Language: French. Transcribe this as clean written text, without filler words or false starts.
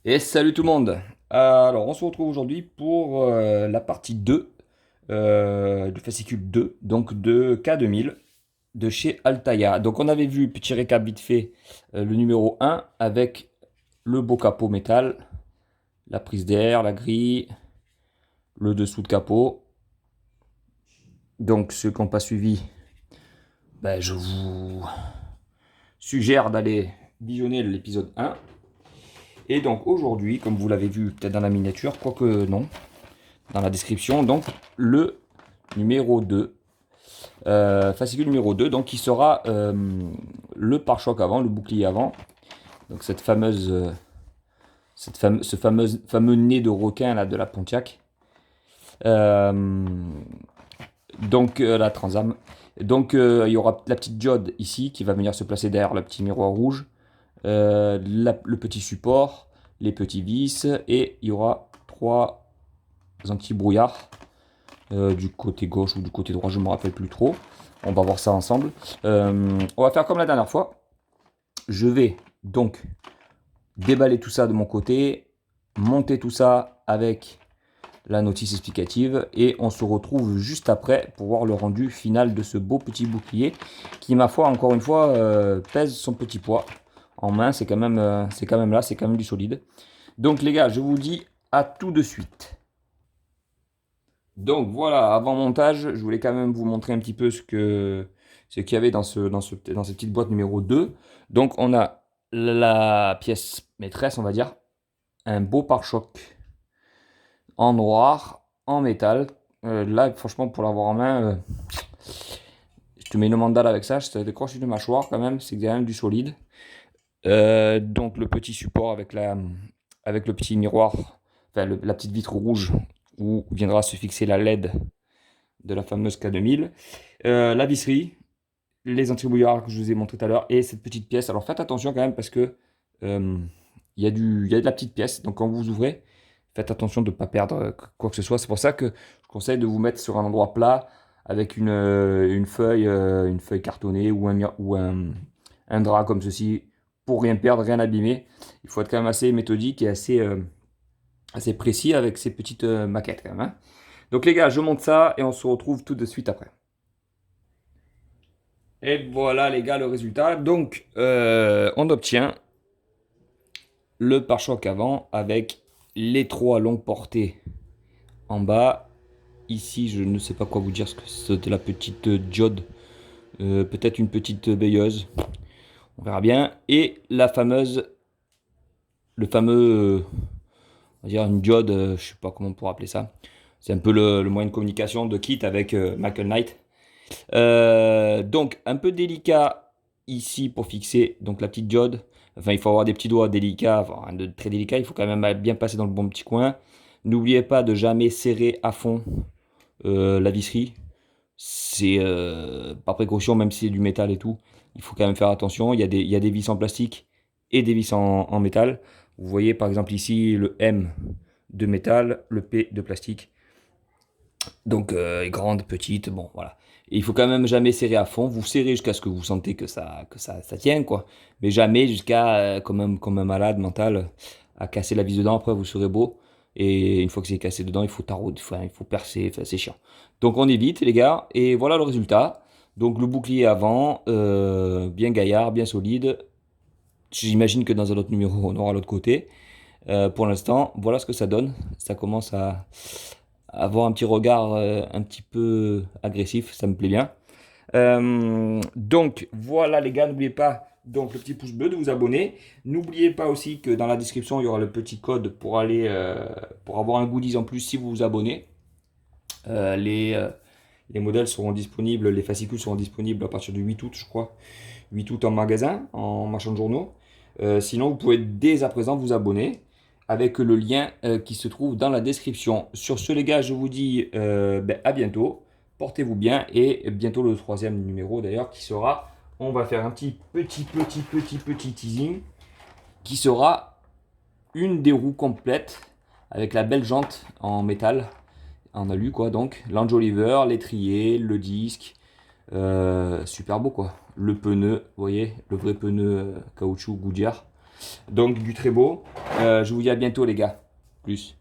Et salut tout le monde! Alors, on se retrouve aujourd'hui pour la partie 2 du fascicule 2, donc de K2000 de chez Altaïa. Donc, on avait vu, petit récap vite fait, le numéro 1 avec le beau capot métal, la prise d'air, la grille, le dessous de capot. Donc, ceux qui n'ont pas suivi, ben, je vous suggère d'aller visionner l'épisode 1. Et donc, aujourd'hui, comme vous l'avez vu peut-être dans la miniature, quoique non, dans la description, donc le numéro 2, fascicule numéro 2, donc qui sera le pare-choc avant, le bouclier avant, donc cette fameuse, fameux nez de requin là de la Pontiac, euh, donc la Transam. Donc il y aura la petite diode ici qui va venir se placer derrière le petit miroir rouge, le petit support, les petits vis, et il y aura 3 anti-brouillard du côté gauche ou du côté droit, je ne me rappelle plus trop. On va voir ça ensemble. On va faire comme la dernière fois. Je vais donc déballer tout ça de mon côté, monter tout ça avec la notice explicative et on se retrouve juste après pour voir le rendu final de ce beau petit bouclier qui, ma foi, encore une fois, pèse son petit poids. En main, c'est quand même là, c'est quand même du solide. Donc les gars, je vous dis à tout de suite. Donc voilà, avant montage, je voulais quand même vous montrer un petit peu ce qu'il y avait dans cette petite boîte numéro 2. Donc on a la pièce maîtresse, on va dire, un beau pare-choc en noir, en métal. Là, franchement, pour l'avoir en main, je te mets une mandale avec ça, ça décroche une mâchoire quand même, c'est quand même du solide. Donc le petit support avec le petit miroir, enfin la petite vitre rouge où viendra se fixer la LED de la fameuse K2000, la visserie, les anti-brouillards que je vous ai montré tout à l'heure et cette petite pièce. Alors faites attention quand même parce que il y a de la petite pièce, donc quand vous ouvrez, faites attention de ne pas perdre quoi que ce soit. C'est pour ça que je conseille de vous mettre sur un endroit plat avec une feuille cartonnée ou un drap comme ceci pour rien perdre, rien abîmer. Il faut être quand même assez méthodique et assez précis avec ces petites maquettes quand même, hein. Donc les gars, je monte ça et on se retrouve tout de suite après. Et voilà les gars le résultat. Donc on obtient le pare-choc avant avec les 3 longues portées en bas. Ici je ne sais pas quoi vous dire, ce que c'était la petite diode. Peut-être une petite veilleuse. On verra bien. Et le fameux, on va dire une diode, je sais pas comment on pourrait appeler ça. C'est un peu le moyen de communication de kit avec Michael Knight. Donc un peu délicat ici pour fixer donc la petite diode. Enfin, il faut avoir des petits doigts délicats, enfin, de très délicats. Il faut quand même bien passer dans le bon petit coin. N'oubliez pas de jamais serrer à fond la visserie. C'est par précaution, même si c'est du métal et tout. Il faut quand même faire attention. Il y a des vis en plastique et des vis en métal. Vous voyez par exemple ici le M de métal, le P de plastique. Donc grande, petite, bon voilà. Et il faut quand même jamais serrer à fond. Vous serrez jusqu'à ce que vous sentez que ça tienne, quoi. Mais jamais jusqu'à, comme un malade mental, à casser la vis dedans. Après, vous serez beau. Et une fois que c'est cassé dedans, il faut tarauder, enfin, il faut percer, enfin, c'est chiant. Donc on évite, les gars. Et voilà le résultat. Donc le bouclier avant, bien gaillard, bien solide. J'imagine que dans un autre numéro, on aura l'autre côté. Pour l'instant, voilà ce que ça donne. Ça commence à avoir un petit regard un petit peu agressif, ça me plaît bien. Donc voilà les gars, n'oubliez pas donc le petit pouce bleu de vous abonner. N'oubliez pas aussi que dans la description il y aura le petit code pour aller pour avoir un goodies en plus si vous vous abonnez. Euh, les, euh, les modèles seront disponibles, les fascicules seront disponibles à partir du 8 août, je crois. 8 août en magasin, en marchand de journaux. Sinon, vous pouvez dès à présent vous abonner avec le lien qui se trouve dans la description. Sur ce, les gars, je vous dis à bientôt. Portez-vous bien et bientôt le 3e numéro d'ailleurs qui sera, on va faire un petit teasing qui sera une des roues complètes avec la belle jante en métal, en alu quoi, donc l'enjoliver, l'étrier, le disque, super beau quoi. Le pneu, vous voyez, le vrai pneu caoutchouc Goodyear. Donc du très beau. Je vous dis à bientôt les gars. Plus.